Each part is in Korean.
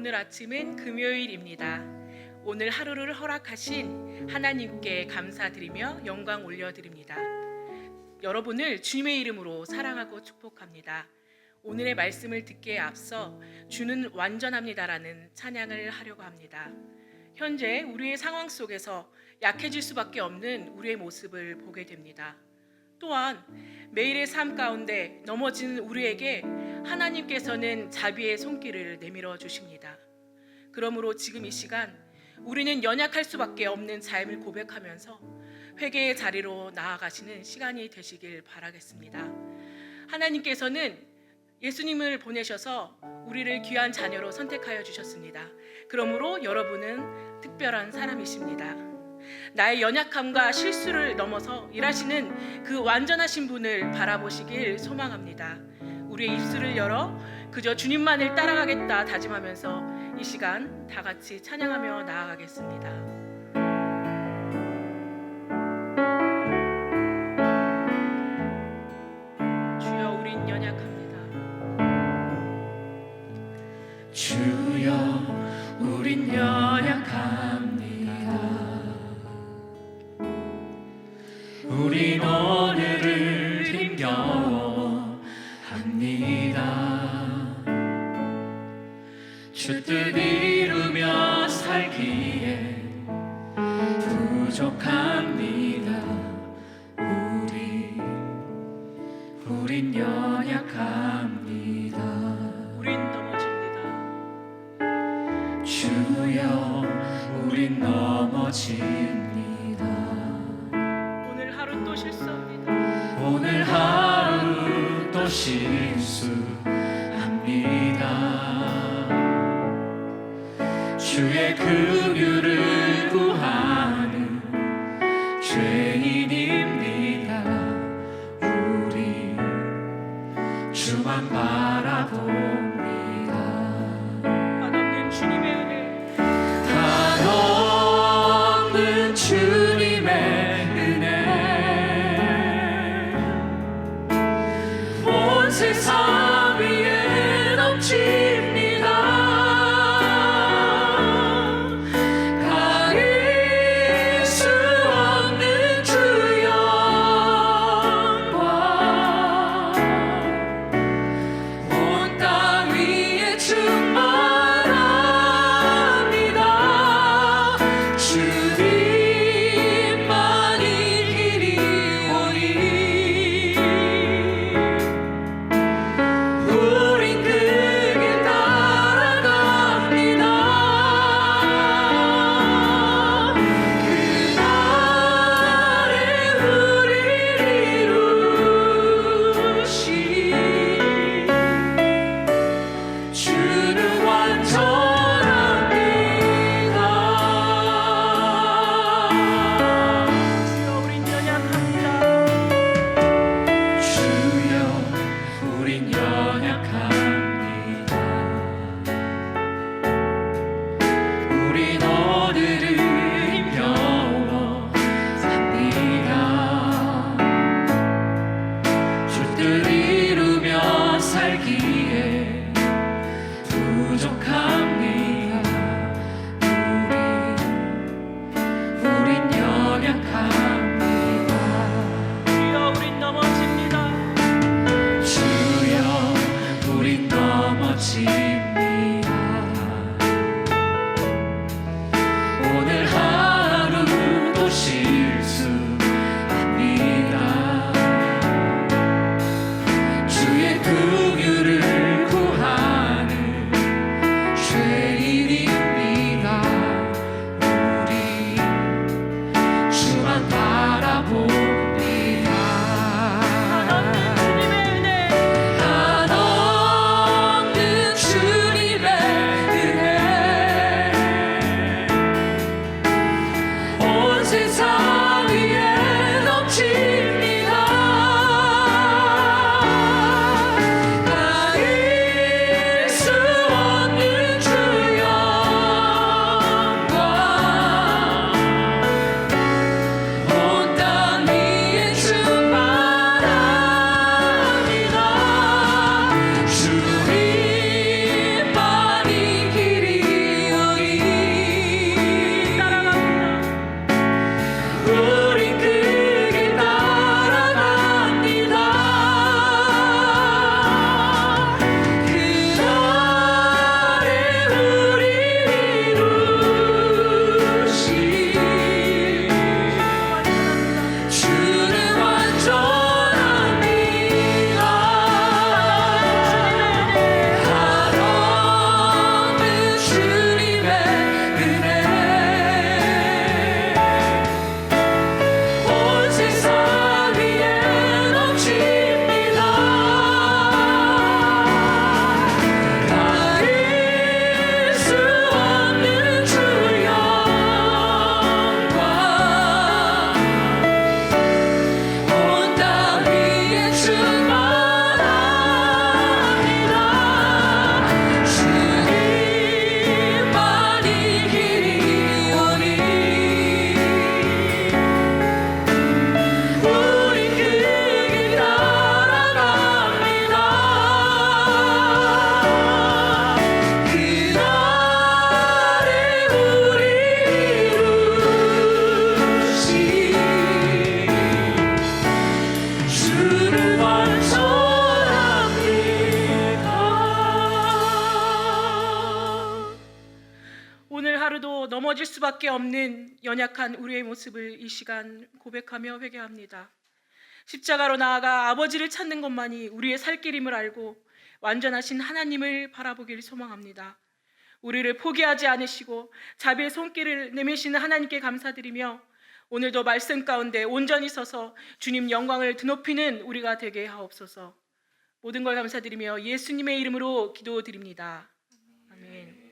오늘 아침은 금요일입니다. 오늘 하루를 허락하신 하나님께 감사드리며 영광 올려드립니다. 여러분을 주님의 이름으로 사랑하고 축복합니다. 오늘의 말씀을 듣기에 앞서 주는 완전합니다라는 찬양을 하려고 합니다. 현재 우리의 상황 속에서 약해질 수밖에 없는 우리의 모습을 보게 됩니다. 또한 매일의 삶 가운데 넘어지는 우리에게 하나님께서는 자비의 손길을 내밀어 주십니다. 그러므로 지금 이 시간 우리는 연약할 수밖에 없는 삶을 고백하면서 회개의 자리로 나아가시는 시간이 되시길 바라겠습니다. 하나님께서는 예수님을 보내셔서 우리를 귀한 자녀로 선택하여 주셨습니다. 그러므로 여러분은 특별한 사람이십니다. 나의 연약함과 실수를 넘어서 일하시는 그 완전하신 분을 바라보시길 소망합니다. 우리의 입술을 열어 그저 주님만을 따라가겠다 다짐하면서 이 시간 다 같이 찬양하며 나아가겠습니다. 주여, 우린 연약합니다. 주여, 우린 연약합니다. 우린 오늘을 힘겨워합니다. 주 뜻 이루며 살기에 부족합니다. 우린 연약합니다. 우린 넘어집니다. 주여, 우린 넘어집니다. 오늘 하루 또 실수합니다. 오늘 하루 또 실수합니다. 주의 긍휼을 구하는 죄인입니다. 우리 주만 바라봅니다. 한없는 주님의 은혜, 한없는 주님의 은혜, 온 세상 위에 넘칩니다. 가릴 수 없는 주 영광, 온 땅 수밖에 없는 연약한 우리의 모습을 이 시간 고백하며 회개합니다. 십자가로 나아가 아버지를 찾는 것만이 우리의 살 길임을 알고 완전하신 하나님을 바라보길 소망합니다. 우리를 포기하지 않으시고 자비의 손길을 내미시는 하나님께 감사드리며 오늘도 말씀 가운데 온전히 서서 주님 영광을 드높이는 우리가 되게 하옵소서. 모든 걸 감사드리며 예수님의 이름으로 기도드립니다. 아멘.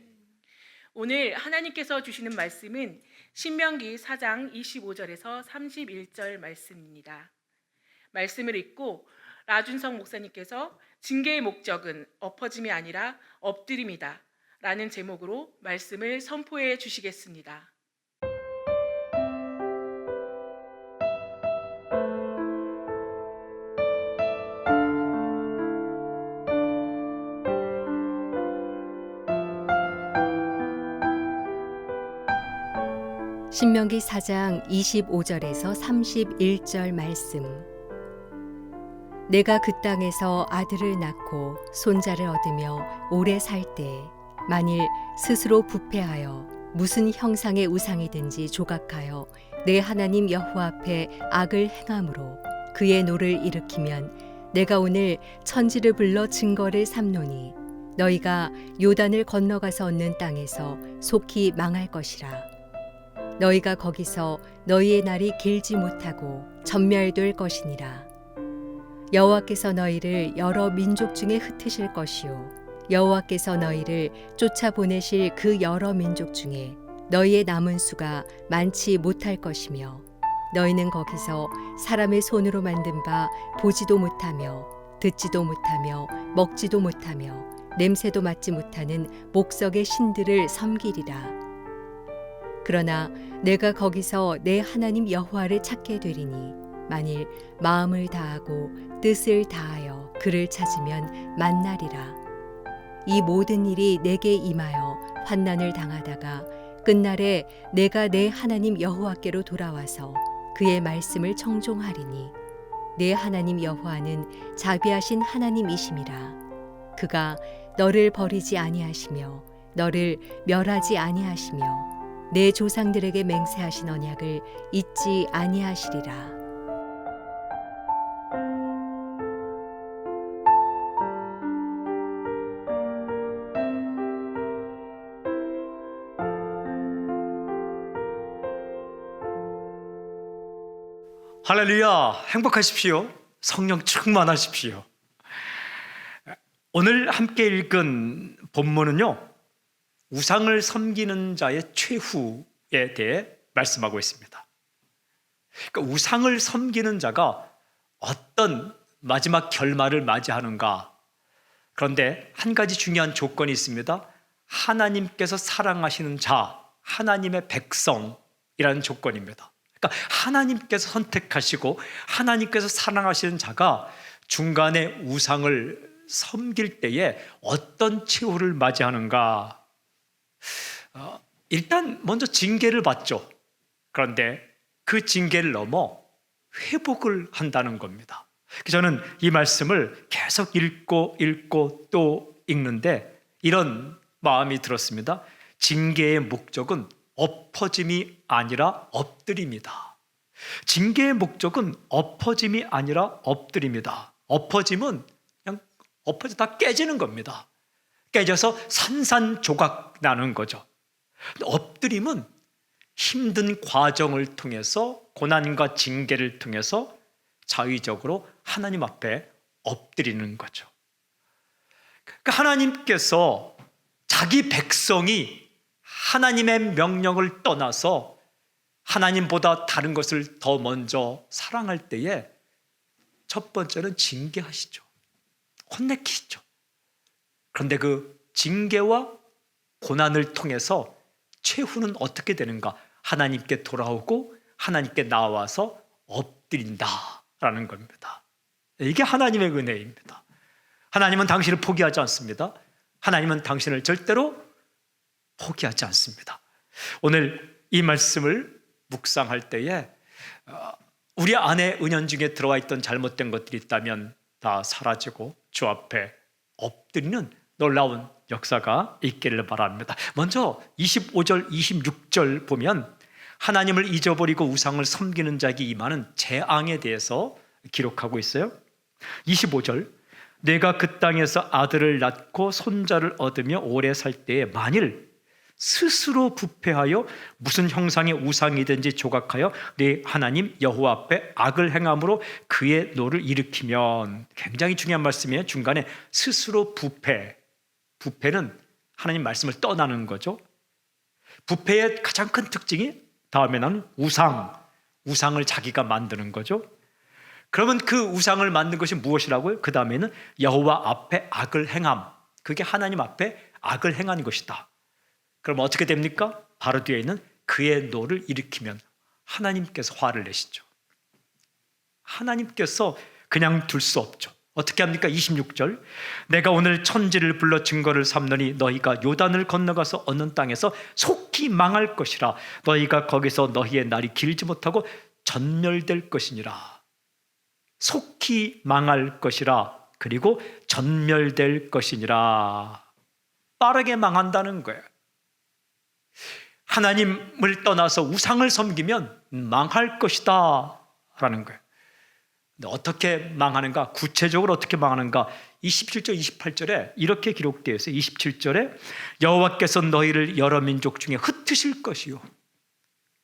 오늘 하나님께서 주시는 말씀은 신명기 4장 25절에서 31절 말씀입니다. 말씀을 읽고 라준성 목사님께서 징계의 목적은 엎어짐이 아니라 엎드림이다 라는 제목으로 말씀을 선포해 주시겠습니다. 신명기 4장 25절에서 31절 말씀. 내가 그 땅에서 아들을 낳고 손자를 얻으며 오래 살 때 만일 스스로 부패하여 무슨 형상의 우상이든지 조각하여 내 하나님 여호와 앞에 악을 행함으로 그의 노를 일으키면 내가 오늘 천지를 불러 증거를 삼노니 너희가 요단을 건너가서 얻는 땅에서 속히 망할 것이라. 너희가 거기서 너희의 날이 길지 못하고 전멸될 것이니라. 여호와께서 너희를 여러 민족 중에 흩으실 것이요 여호와께서 너희를 쫓아보내실 그 여러 민족 중에 너희의 남은 수가 많지 못할 것이며 너희는 거기서 사람의 손으로 만든 바 보지도 못하며 듣지도 못하며 먹지도 못하며 냄새도 맡지 못하는 목석의 신들을 섬기리라. 그러나 내가 거기서 내 하나님 여호와를 찾게 되리니 만일 마음을 다하고 뜻을 다하여 그를 찾으면 만나리라. 이 모든 일이 내게 임하여 환난을 당하다가 끝날에 내가 내 하나님 여호와께로 돌아와서 그의 말씀을 청종하리니 내 하나님 여호와는 자비하신 하나님이심이라. 그가 너를 버리지 아니하시며 너를 멸하지 아니하시며 내 조상들에게 맹세하신 언약을 잊지 아니하시리라. 할렐루야, 행복하십시오. 성령 충만하십시오. 오늘 함께 읽은 본문은요, 우상을 섬기는 자의 최후에 대해 말씀하고 있습니다. 그러니까 우상을 섬기는 자가 어떤 마지막 결말을 맞이하는가. 그런데 한 가지 중요한 조건이 있습니다. 하나님께서 사랑하시는 자, 하나님의 백성이라는 조건입니다. 그러니까 하나님께서 선택하시고 하나님께서 사랑하시는 자가 중간에 우상을 섬길 때에 어떤 최후를 맞이하는가. 일단 먼저 징계를 받죠. 그런데 그 징계를 넘어 회복을 한다는 겁니다. 저는 이 말씀을 계속 읽고 또 읽는데 이런 마음이 들었습니다. 징계의 목적은 엎어짐이 아니라 엎드림이다. 징계의 목적은 엎어짐이 아니라 엎드림이다. 엎어짐은 그냥 엎어져 다 깨지는 겁니다. 깨져서 산산조각 나는 거죠. 엎드림은 힘든 과정을 통해서 고난과 징계를 통해서 자의적으로 하나님 앞에 엎드리는 거죠. 그러니까 하나님께서 자기 백성이 하나님의 명령을 떠나서 하나님보다 다른 것을 더 먼저 사랑할 때에 첫 번째는 징계하시죠. 혼내키시죠. 그런데 그 징계와 고난을 통해서 최후는 어떻게 되는가? 하나님께 돌아오고 하나님께 나와서 엎드린다라는 겁니다. 이게 하나님의 은혜입니다. 하나님은 당신을 포기하지 않습니다. 하나님은 당신을 절대로 포기하지 않습니다. 오늘 이 말씀을 묵상할 때에 우리 안에 은연중에 들어와 있던 잘못된 것들이 있다면 다 사라지고 주 앞에 엎드리는 놀라운 역사가 있기를 바랍니다. 먼저 25절, 26절 보면 하나님을 잊어버리고 우상을 섬기는 자에게 임하는 재앙에 대해서 기록하고 있어요. 25절, 내가 그 땅에서 아들을 낳고 손자를 얻으며 오래 살 때에 만일 스스로 부패하여 무슨 형상의 우상이든지 조각하여 네 하나님 여호와 앞에 악을 행함으로 그의 노를 일으키면, 굉장히 중요한 말씀이에요. 중간에 스스로 부패, 부패는 하나님 말씀을 떠나는 거죠. 부패의 가장 큰 특징이 다음에는 우상을 자기가 만드는 거죠. 그러면 그 우상을 만든 것이 무엇이라고요? 그 다음에는 여호와 앞에 악을 행함, 그게 하나님 앞에 악을 행한 것이다. 그럼 어떻게 됩니까? 바로 뒤에 있는 그의 노를 일으키면 하나님께서 화를 내시죠. 하나님께서 그냥 둘 수 없죠. 어떻게 합니까? 26절, 내가 오늘 천지를 불러 증거를 삼느니 너희가 요단을 건너가서 얻는 땅에서 속히 망할 것이라. 너희가 거기서 너희의 날이 길지 못하고 전멸될 것이니라. 속히 망할 것이라. 그리고 전멸될 것이니라. 빠르게 망한다는 거예요. 하나님을 떠나서 우상을 섬기면 망할 것이다 라는 거예요. 근데 어떻게 망하는가? 구체적으로 어떻게 망하는가? 27절, 28절에 이렇게 기록되어 있어요. 27절에 여호와께서 너희를 여러 민족 중에 흩으실 것이요,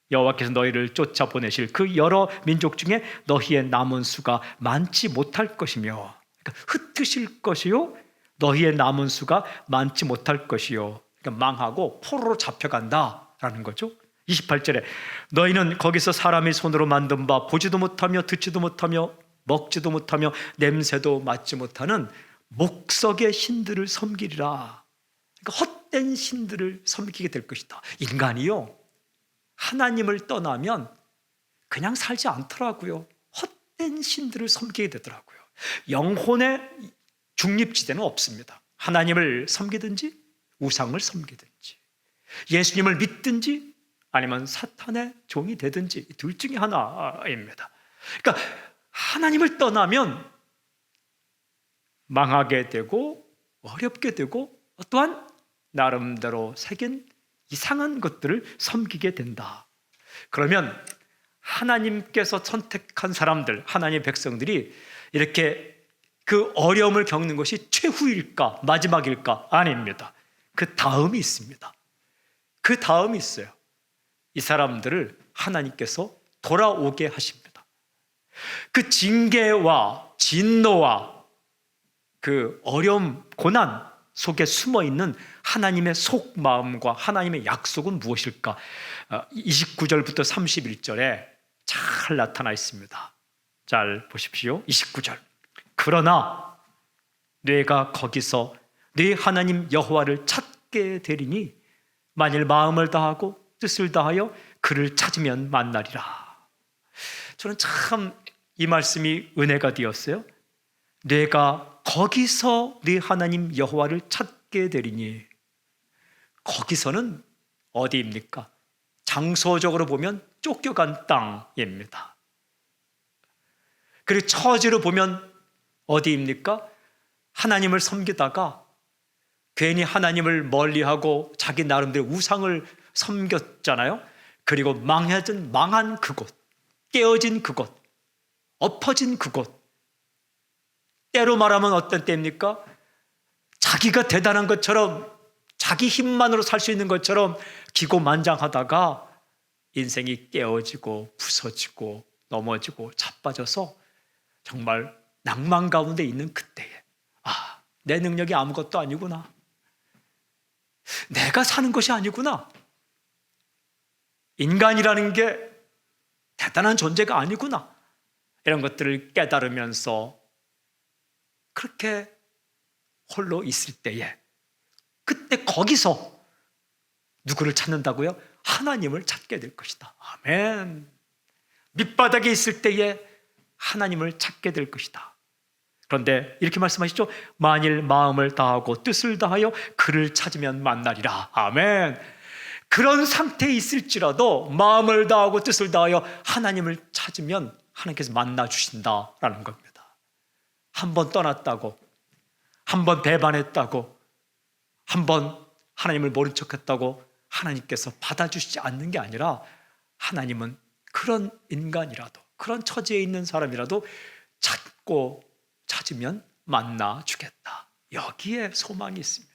여호와께서 너희를 쫓아보내실 그 여러 민족 중에 너희의 남은 수가 많지 못할 것이며, 그러니까 흩으실 것이요, 너희의 남은 수가 많지 못할 것이요, 그러니까 망하고 포로로 잡혀간다라는 거죠. 28절에 너희는 거기서 사람이 손으로 만든 바 보지도 못하며 듣지도 못하며 먹지도 못하며 냄새도 맡지 못하는 목석의 신들을 섬기리라. 그러니까 헛된 신들을 섬기게 될 것이다. 인간이요, 하나님을 떠나면 그냥 살지 않더라고요. 헛된 신들을 섬기게 되더라고요. 영혼의 중립지대는 없습니다. 하나님을 섬기든지 우상을 섬기든지, 예수님을 믿든지 아니면 사탄의 종이 되든지, 둘 중에 하나입니다. 그러니까 하나님을 떠나면 망하게 되고 어렵게 되고 또한 나름대로 새긴 이상한 것들을 섬기게 된다. 그러면 하나님께서 선택한 사람들, 하나님의 백성들이 이렇게 그 어려움을 겪는 것이 최후일까 마지막일까? 아닙니다. 그 다음이 있습니다. 그 다음이 있어요. 이 사람들을 하나님께서 돌아오게 하십니다. 그 징계와 진노와 그 어려움, 고난 속에 숨어있는 하나님의 속마음과 하나님의 약속은 무엇일까? 29절부터 31절에 잘 나타나 있습니다. 잘 보십시오. 29절, 그러나 내가 거기서 네 하나님 여호와를 찾게 되리니 만일 마음을 다하고 뜻을 다하여 그를 찾으면 만나리라. 저는 참 이 말씀이 은혜가 되었어요. 내가 거기서 네 하나님 여호와를 찾게 되리니, 거기서는 어디입니까? 장소적으로 보면 쫓겨간 땅입니다. 그리고 처지로 보면 어디입니까? 하나님을 섬기다가 괜히 하나님을 멀리하고 자기 나름대로 우상을 섬겼잖아요. 그리고 망한 그곳, 깨어진 그곳, 엎어진 그곳, 때로 말하면 어떤 때입니까? 자기가 대단한 것처럼, 자기 힘만으로 살 수 있는 것처럼 기고만장하다가 인생이 깨어지고 부서지고 넘어지고 자빠져서 정말 낭만 가운데 있는 그때에, 아, 내 능력이 아무것도 아니구나, 내가 사는 것이 아니구나, 인간이라는 게 대단한 존재가 아니구나, 이런 것들을 깨달으면서 그렇게 홀로 있을 때에, 그때 거기서 누구를 찾는다고요? 하나님을 찾게 될 것이다. 아멘. 밑바닥에 있을 때에 하나님을 찾게 될 것이다. 그런데 이렇게 말씀하시죠. 만일 마음을 다하고 뜻을 다하여 그를 찾으면 만나리라. 아멘. 그런 상태에 있을지라도 마음을 다하고 뜻을 다하여 하나님을 찾으면 하나님께서 만나 주신다라는 겁니다. 한 번 떠났다고, 한 번 배반했다고, 한번 하나님을 모른 척했다고 하나님께서 받아주시지 않는 게 아니라 하나님은 그런 인간이라도, 그런 처지에 있는 사람이라도 찾고 찾으면 만나 주겠다. 여기에 소망이 있습니다.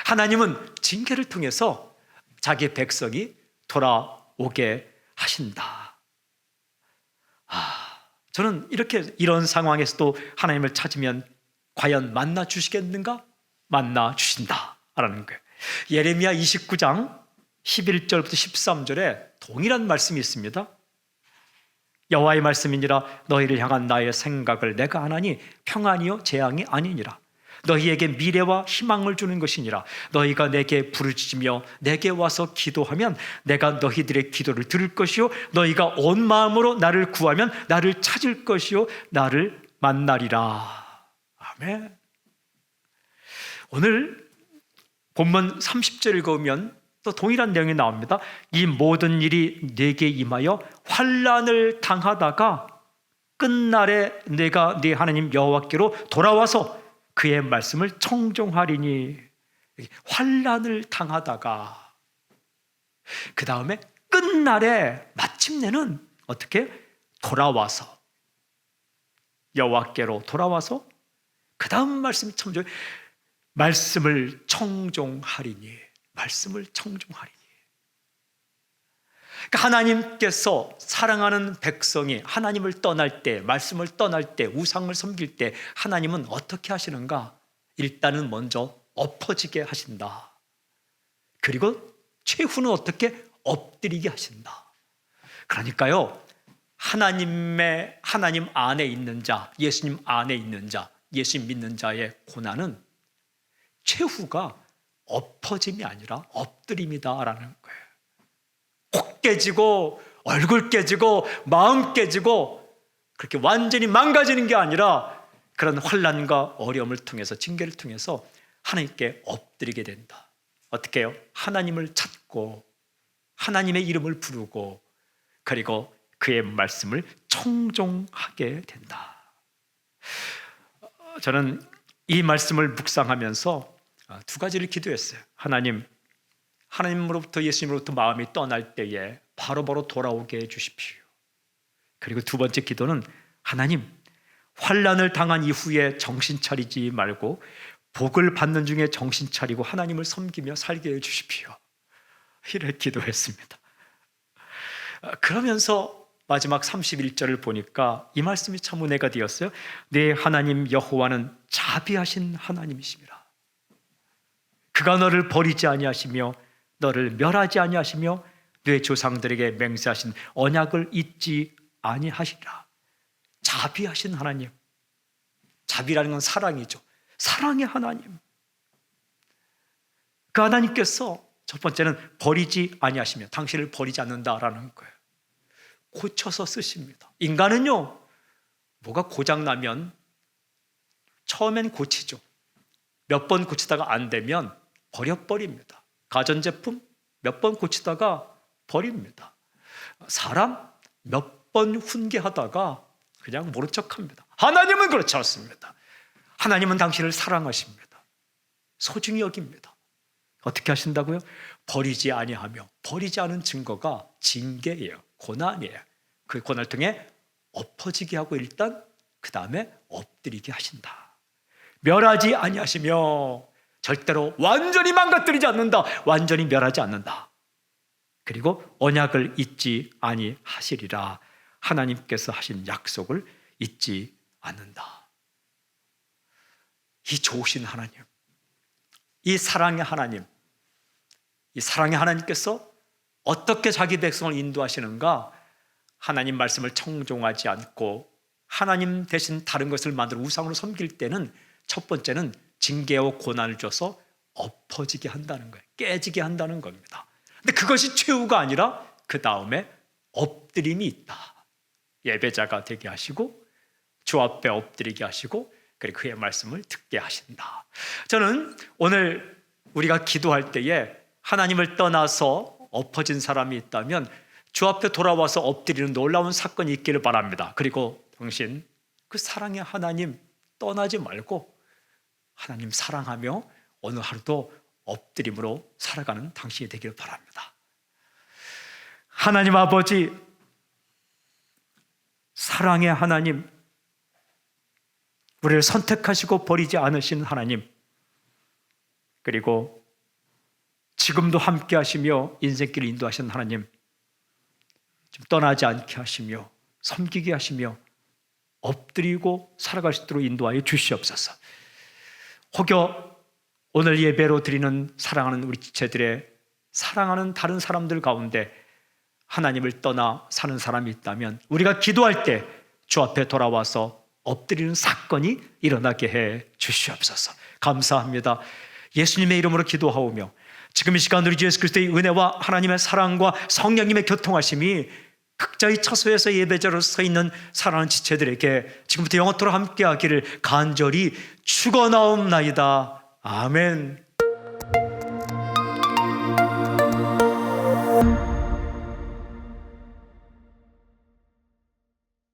하나님은 징계를 통해서 자기 백성이 돌아오게 하신다. 저는 이런 상황에서도 하나님을 찾으면 과연 만나 주시겠는가? 만나 주신다라는 거예요. 예레미야 29장 11절부터 13절에 동일한 말씀이 있습니다. 여호와의 말씀이니라 너희를 향한 나의 생각을 내가 아나니 평안이요 재앙이 아니니라. 너희에게 미래와 희망을 주는 것이니라. 너희가 내게 부르짖으며 내게 와서 기도하면 내가 너희들의 기도를 들을 것이요 너희가 온 마음으로 나를 구하면 나를 찾을 것이요 나를 만나리라. 아멘. 오늘 본문 30절 읽으면 또 동일한 내용이 나옵니다. 이 모든 일이 내게 임하여 환난을 당하다가 끝날에 내가 네 하나님 여호와께로 돌아와서 그의 말씀을 청종하리니. 환난을 당하다가 그 다음에 끝날에 마침내는 어떻게? 돌아와서 여호와께로 돌아와서 그 다음 말씀이 참 좋아요. 말씀을 청종하리니. 말씀을 청종하리니. 그러니까 하나님께서 사랑하는 백성이 하나님을 떠날 때, 말씀을 떠날 때, 우상을 섬길 때 하나님은 어떻게 하시는가? 일단은 먼저 엎어지게 하신다. 그리고 최후는 어떻게? 엎드리게 하신다. 그러니까요, 하나님 안에 있는 자, 예수님 안에 있는 자, 예수님 믿는 자의 고난은 최후가 엎어짐이 아니라 엎드림이다라는 거예요. 코 깨지고 얼굴 깨지고 마음 깨지고 그렇게 완전히 망가지는 게 아니라 그런 환난과 어려움을 통해서, 징계를 통해서 하나님께 엎드리게 된다. 어떻게 해요? 하나님을 찾고 하나님의 이름을 부르고 그리고 그의 말씀을 청종하게 된다. 저는 이 말씀을 묵상하면서 두 가지를 기도했어요. 하나님으로부터, 예수님으로부터 마음이 떠날 때에 바로바로 돌아오게 해주십시오. 그리고 두 번째 기도는 하나님, 환난을 당한 이후에 정신 차리지 말고 복을 받는 중에 정신 차리고 하나님을 섬기며 살게 해주십시오. 이래 기도했습니다. 그러면서 마지막 31절을 보니까 이 말씀이 참 은혜가 되었어요. 내 하나님 여호와는 자비하신 하나님이십니다. 그가 너를 버리지 아니하시며 너를 멸하지 아니하시며 네 조상들에게 맹세하신 언약을 잊지 아니하시리라. 자비하신 하나님. 자비라는 건 사랑이죠. 사랑의 하나님. 그 하나님께서 첫 번째는 버리지 아니하시며 당신을 버리지 않는다라는 거예요. 고쳐서 쓰십니다. 인간은요, 뭐가 고장나면 처음엔 고치죠. 몇 번 고치다가 안 되면 버려버립니다. 가전제품 몇 번 고치다가 버립니다. 사람 몇 번 훈계하다가 그냥 모른 척합니다. 하나님은 그렇지 않습니다. 하나님은 당신을 사랑하십니다. 소중히 여깁니다. 어떻게 하신다고요? 버리지 아니하며, 버리지 않은 증거가 징계예요. 고난이에요. 그 고난을 통해 엎어지게 하고 일단 그 다음에 엎드리게 하신다. 멸하지 아니하시며 절대로 완전히 망가뜨리지 않는다. 완전히 멸하지 않는다. 그리고 언약을 잊지 아니하시리라. 하나님께서 하신 약속을 잊지 않는다. 이 좋으신 하나님, 이 사랑의 하나님, 이 사랑의 하나님께서 어떻게 자기 백성을 인도하시는가? 하나님 말씀을 청종하지 않고 하나님 대신 다른 것을 만들어 우상으로 섬길 때는 첫 번째는 징계와 고난을 줘서 엎어지게 한다는 거예요. 깨지게 한다는 겁니다. 근데 그것이 최후가 아니라 그 다음에 엎드림이 있다. 예배자가 되게 하시고 주 앞에 엎드리게 하시고 그리고 그의 말씀을 듣게 하신다. 저는 오늘 우리가 기도할 때에 하나님을 떠나서 엎어진 사람이 있다면 주 앞에 돌아와서 엎드리는 놀라운 사건이 있기를 바랍니다. 그리고 당신 그 사랑의 하나님 떠나지 말고 하나님 사랑하며 오늘 하루도 엎드림으로 살아가는 당신이 되기를 바랍니다. 하나님 아버지, 사랑의 하나님, 우리를 선택하시고 버리지 않으신 하나님, 그리고 지금도 함께 하시며 인생길을 인도하신 하나님, 좀 떠나지 않게 하시며 섬기게 하시며 엎드리고 살아갈 수 있도록 인도하여 주시옵소서. 혹여 오늘 예배로 드리는 사랑하는 우리 지체들의 사랑하는 다른 사람들 가운데 하나님을 떠나 사는 사람이 있다면 우리가 기도할 때 주 앞에 돌아와서 엎드리는 사건이 일어나게 해 주시옵소서. 감사합니다. 예수님의 이름으로 기도하오며 지금 이 시간 우리 주 예수 그리스도의 은혜와 하나님의 사랑과 성령님의 교통하심이 각자의 처소에서 예배자로 서 있는 사랑하는 지체들에게 지금부터 영원토록 함께하기를 간절히 축원하옵나이다. 아멘.